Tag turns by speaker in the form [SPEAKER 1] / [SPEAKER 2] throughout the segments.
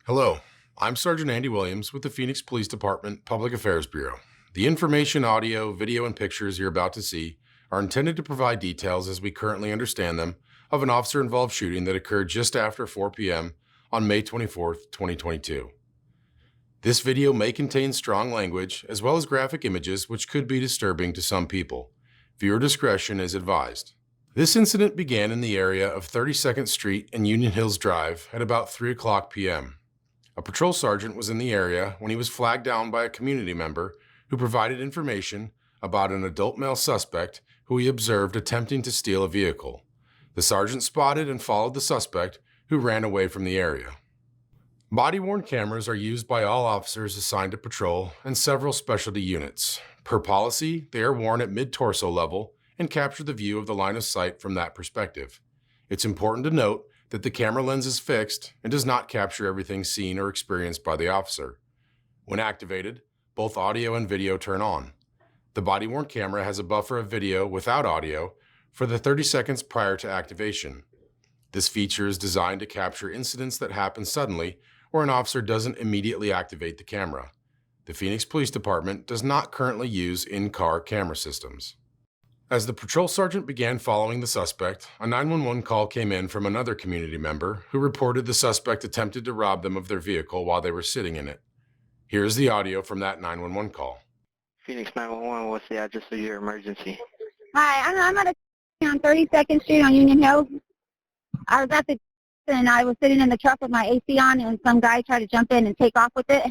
[SPEAKER 1] Hello, I'm Sergeant Andy Williams with the Phoenix Police Department Public Affairs Bureau. The information, audio, video, and pictures you're about to see are intended to provide details as we currently understand them of an officer-involved shooting that occurred just after 4 p.m. on May 24, 2022. This video may contain strong language as well as graphic images which could be disturbing to some people. Viewer discretion is advised. This incident began in the area of 32nd Street and Union Hills Drive at about 3 o'clock p.m. A patrol sergeant was in the area when he was flagged down by a community member who provided information about an adult male suspect who he observed attempting to steal a vehicle. The sergeant spotted and followed the suspect, who ran away from the area. Body-worn cameras are used by all officers assigned to patrol and several specialty units. Per policy, they are worn at mid-torso level and capture the view of the line of sight from that perspective. It's important to note that the camera lens is fixed and does not capture everything seen or experienced by the officer. When activated, both audio and video turn on. The body-worn camera has a buffer of video without audio for the 30 seconds prior to activation. This feature is designed to capture incidents that happen suddenly or an officer doesn't immediately activate the camera. The Phoenix Police Department does not currently use in-car camera systems. As the patrol sergeant began following the suspect, a 911 call came in from another community member who reported the suspect attempted to rob them of their vehicle while they were sitting in it. Here's the audio from that 911 call.
[SPEAKER 2] Phoenix 911, what's the address of your emergency?
[SPEAKER 3] Hi, I'm at on 32nd Street on Union Hill. I was at the and I was sitting in the truck with my AC on, and some guy tried to jump in and take off with it.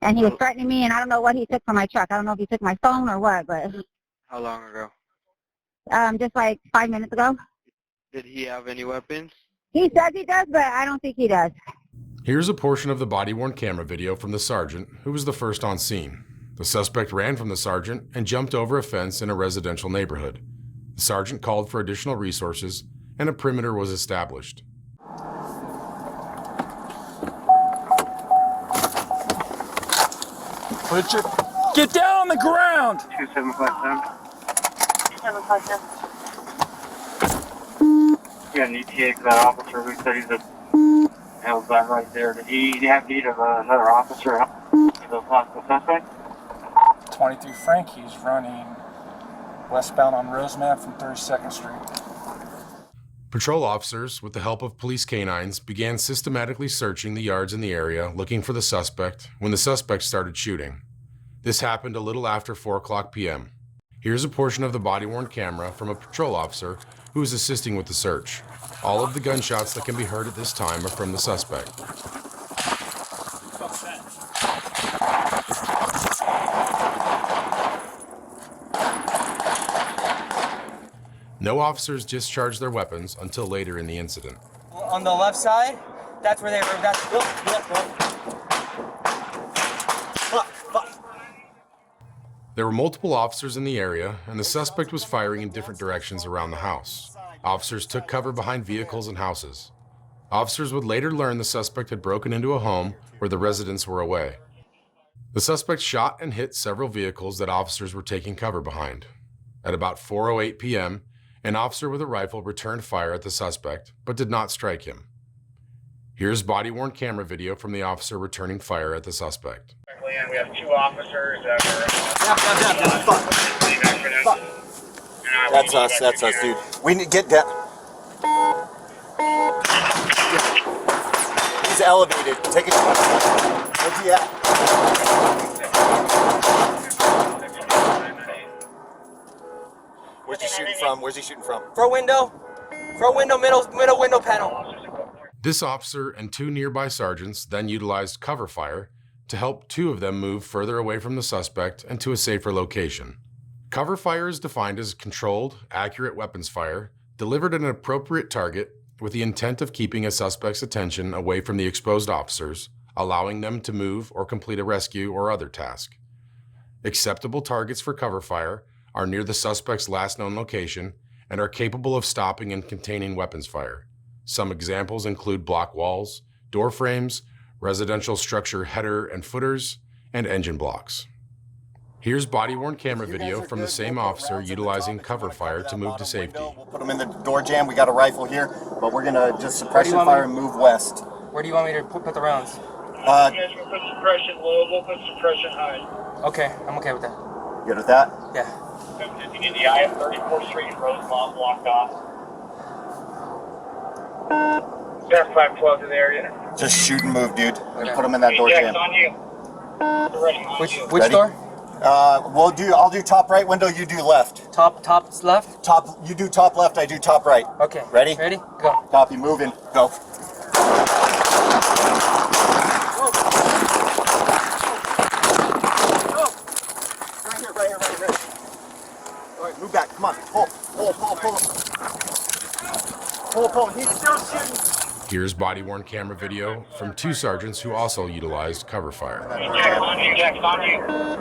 [SPEAKER 3] And he was threatening me, and I don't know what he took from my truck. I don't know if he took my phone or what, but
[SPEAKER 2] How long ago?
[SPEAKER 3] just like 5 minutes ago.
[SPEAKER 2] Did he have any weapons?
[SPEAKER 3] He says he does, but I don't think he does.
[SPEAKER 1] Here's a portion of the body-worn camera video from the sergeant, who was the first on scene. The suspect ran from the sergeant and jumped over a fence in a residential neighborhood. The sergeant called for additional resources, and a perimeter was established.
[SPEAKER 4] Get down on the ground!
[SPEAKER 2] 2757.
[SPEAKER 3] 2757.
[SPEAKER 2] Yeah, an ETA for that officer who said he's held that right there. Did he have need of another officer to the possible suspect?
[SPEAKER 4] 23 Frankie's running westbound on Roseman from 32nd Street.
[SPEAKER 1] Patrol officers, with the help of police canines, began systematically searching the yards in the area looking for the suspect when the suspect started shooting. This happened a little after 4 o'clock p.m. Here's a portion of the body-worn camera from a patrol officer who is assisting with the search. All of the gunshots that can be heard at this time are from the suspect. No officers discharged their weapons until later in the incident.
[SPEAKER 5] On the left side, that's where they were.
[SPEAKER 1] There were multiple officers in the area, and the suspect was firing in different directions around the house. Officers took cover behind vehicles and houses. Officers would later learn the suspect had broken into a home where the residents were away. The suspect shot and hit several vehicles that officers were taking cover behind. At about 4:08 p.m., an officer with a rifle returned fire at the suspect, but did not strike him. Here's body-worn camera video from the officer returning fire at the suspect.
[SPEAKER 6] We have 2 officers that
[SPEAKER 7] were... That's us, dude. We need to get down. He's elevated. Take it. Where's he at? Where's he shooting from? Where's he shooting from?
[SPEAKER 5] Front window, middle window panel.
[SPEAKER 1] This officer and 2 nearby sergeants then utilized cover fire to help 2 of them move further away from the suspect and to a safer location. Cover fire is defined as controlled, accurate weapons fire delivered at an appropriate target with the intent of keeping a suspect's attention away from the exposed officers, allowing them to move or complete a rescue or other task. Acceptable targets for cover fire are near the suspect's last known location and are capable of stopping and containing weapons fire. Some examples include block walls, door frames, residential structure header and footers, and engine blocks. Here's body-worn camera video from the same officer utilizing cover fire to move to safety.
[SPEAKER 7] We'll put them in the door jam. We got a rifle here, but we're going to just suppression fire and move west.
[SPEAKER 5] Where do you want me to put the rounds?
[SPEAKER 6] You guys can put suppression low, we'll put suppression high.
[SPEAKER 5] Okay, I'm okay with that.
[SPEAKER 7] Good with that?
[SPEAKER 5] Yeah.
[SPEAKER 6] 750 in the eye of 34th Street and Rosemont blocked off. Got 512 to the area.
[SPEAKER 7] Just shoot and move, dude.
[SPEAKER 5] Okay.
[SPEAKER 7] Put them in that door
[SPEAKER 6] Jack's
[SPEAKER 7] jam.
[SPEAKER 6] on you. Ready, on
[SPEAKER 5] Which
[SPEAKER 6] you.
[SPEAKER 5] which door?
[SPEAKER 7] I'll do top right window, you do left.
[SPEAKER 5] Top left?
[SPEAKER 7] You do top left, I do top right.
[SPEAKER 5] Okay.
[SPEAKER 7] Ready?
[SPEAKER 5] Ready? Go.
[SPEAKER 7] Copy, moving, go. Right here. All right, move back, come on, pull. Pull, he's still shooting.
[SPEAKER 1] Here's body-worn camera video from 2 sergeants who also utilized cover fire.
[SPEAKER 6] Jack's on you. Jack's on you.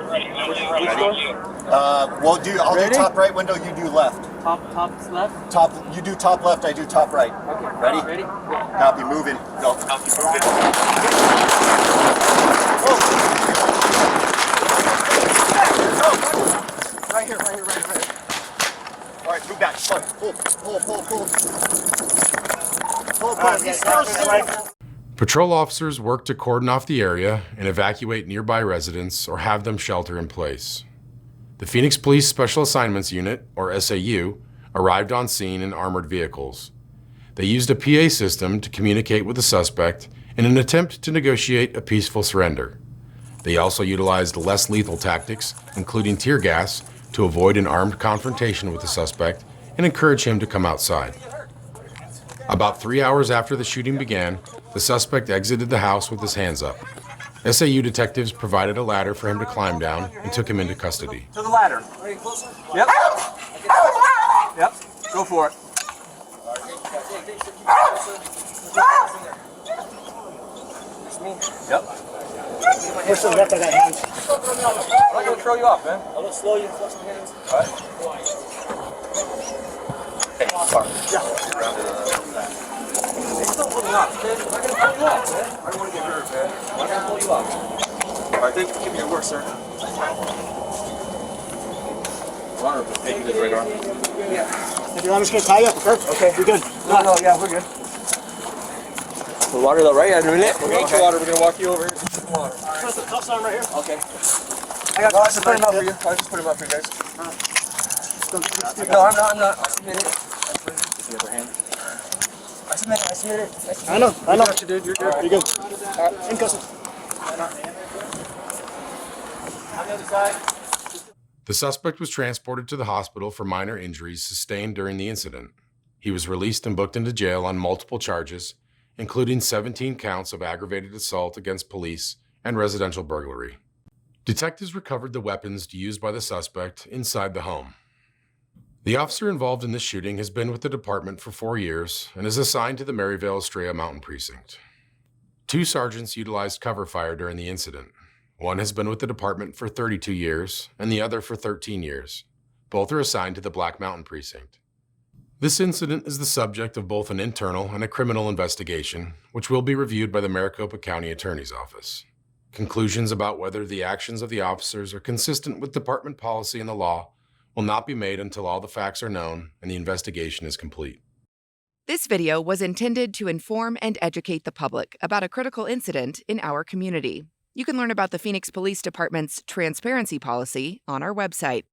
[SPEAKER 6] Ready, on you.
[SPEAKER 7] I'll do top right window, you do left.
[SPEAKER 5] Top left?
[SPEAKER 7] You do top left, I do top right.
[SPEAKER 5] Okay.
[SPEAKER 7] Ready?
[SPEAKER 5] Ready? Go.
[SPEAKER 7] Copy, moving, go. Copy, moving. Right here. All right, move back, pull. He's still shooting.
[SPEAKER 1] Patrol officers work to cordon off the area and evacuate nearby residents or have them shelter in place. The Phoenix Police Special Assignments Unit, or SAU, arrived on scene in armored vehicles. They used a PA system to communicate with the suspect in an attempt to negotiate a peaceful surrender. They also utilized less lethal tactics, including tear gas, to avoid an armed confrontation with the suspect and encourage him to come outside. About 3 hours after the shooting began, the suspect exited the house with his hands up. SAU detectives provided a ladder for him to climb down and took him into custody.
[SPEAKER 5] To the ladder. Yep. Yep. Go for it. Yep.
[SPEAKER 4] Push the left of that hand.
[SPEAKER 5] I'm not gonna throw you off, man.
[SPEAKER 4] I'll slow you, flex my hands.
[SPEAKER 5] All right. Still pulling you off, okay? I'm not gonna pull you off, man. I don't want to get hurt, man. I'm not gonna pull you off. All right, thank you for giving me your work, sir. Thank you, right arm.
[SPEAKER 4] If you're just gonna tie you up, okay? You're good.
[SPEAKER 5] No, yeah, we're good. The water though, right? In a minute. We're gonna get your water. We're gonna walk you over here to some water.
[SPEAKER 4] Put the cuffs on right here.
[SPEAKER 5] Okay. I got to put him up for you. I'll just put him up for you guys. No, I'm not. I submit it. The other hand. I submit it.
[SPEAKER 4] I know.
[SPEAKER 5] You got you, dude. You're good.
[SPEAKER 4] You're good. All right, in custody.
[SPEAKER 5] On the other side.
[SPEAKER 1] The suspect was transported to the hospital for minor injuries sustained during the incident. He was released and booked into jail on multiple charges, including 17 counts of aggravated assault against police and residential burglary. Detectives recovered the weapons used by the suspect inside the home. The officer involved in this shooting has been with the department for 4 years and is assigned to the Maryvale Estrella Mountain Precinct. 2 sergeants utilized cover fire during the incident. One has been with the department for 32 years and the other for 13 years. Both are assigned to the Black Mountain Precinct. This incident is the subject of both an internal and a criminal investigation, which will be reviewed by the Maricopa County Attorney's Office. Conclusions about whether the actions of the officers are consistent with department policy and the law will not be made until all the facts are known and the investigation is complete.
[SPEAKER 8] This video was intended to inform and educate the public about a critical incident in our community. You can learn about the Phoenix Police Department's transparency policy on our website.